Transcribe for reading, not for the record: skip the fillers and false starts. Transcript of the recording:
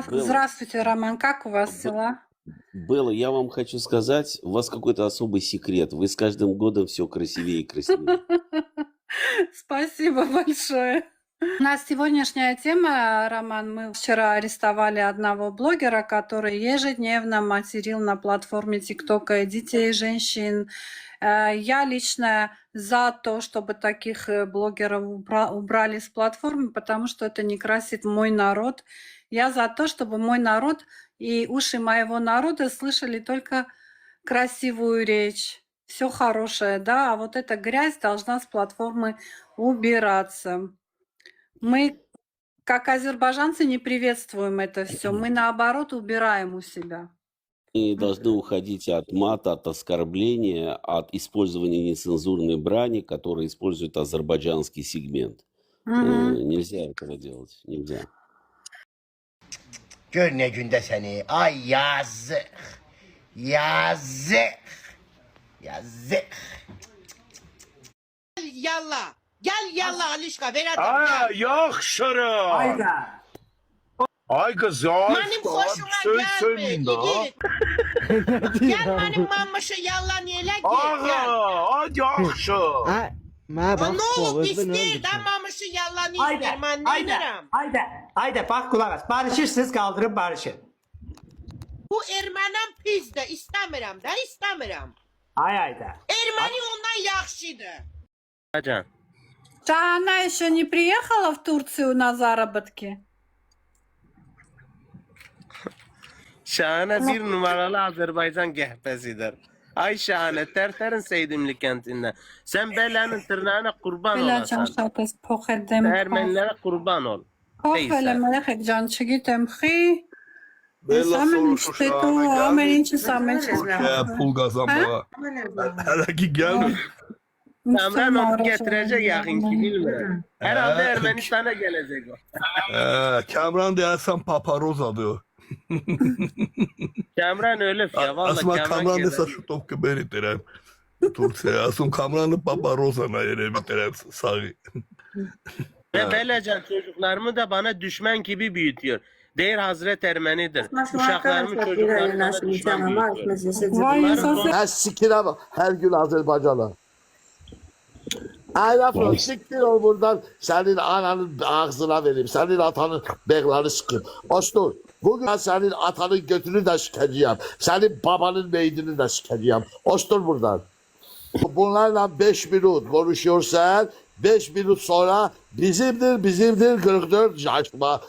Здравствуйте, Роман, как у вас дела? Белла, я вам хочу сказать, у вас какой-то особый секрет. Вы с каждым годом все красивее и красивее. Спасибо большое. У нас сегодняшняя тема, Роман, мы вчера арестовали одного блогера, который ежедневно материл на платформе ТикТока и детей, и женщин. Я лично за то, чтобы таких блогеров убрали с платформы, потому что это не красит мой народ. Я за то, чтобы мой народ и уши моего народа слышали только красивую речь, все хорошее, да, а вот эта грязь должна с платформы убираться. Мы, как азербайджанцы, не приветствуем это все. Мы, наоборот, убираем у себя. И должны уходить от мата, от оскорбления, от использования нецензурной брани, которую использует азербайджанский сегмент. Nельзя этого делать, nельзя. Gör ne günde seni. Ay yazık. Yazık. Yazık. Yallah. Gel yallah Alişka ver adam Aa, gel. yaxşırım. Hayda. Ay kız ya. Benim hoşuma söz gelme. söyleyin daha. Gel benim mamışı yallah niyeler gel. Gel. Ağa, yaxşı. Ne olur pistir de mamışı yallah niyeler. Ben ne ederim? Hayda bak kulak as. Barışırsınız kaldırıp barışın. Bu Ermənim pis de istemiyorum da istemiyorum. Hayda. Erməni ondan yaxşıdır. Она еще не приехала в Турцию на заработки? Şahane bir numaralı Azerbaycan gehbesidir. Ay şahane terterin Seydimli kentinde. Sen belanın tırnağına kurban Belə olasan. ճանշապես փոխել Ermenilere kurban ol. Փոխել եմ երեխեք ջան, չգիտեմ, խի։ Bella Ամեն ինչ soruşur դետո, şahane. ամեն ինչը սա մեջ է։ Pul kazanmaya. Hele ki gelme. Kamran onu getirecek yakın ki bilmiyorum. Herhalde Ermenistan'a gelecek o. Kamran dersen paparozadı. Kamran öyle ya valla Asma Kamran Kamran gelecek. desa şu topku ben iterem. Tursiya asım Kamran'ı paparozana yere biterem sağı. Ve Belecan çocuklarımı da bana düşman gibi büyütüyor. Değer Hazret Ermenidir. Uşaklarımı çocuklarımı bana düşman büyütüyor. Vay sosyal. Ha sikine bak. Her gün Azerbaycan'a. Ay lafı siktir ol buradan. Senin ananın ağzına vereyim. Senin atanın beklarını sıkayım. Ostur. Bugün ben senin atanın götünü de sikeceğim. Senin babanın meydini de sikeceğim. Ostur buradan. Bunlarla 5 minut konuşuyorsan 5 minut sonra bizimdir 44 yaşma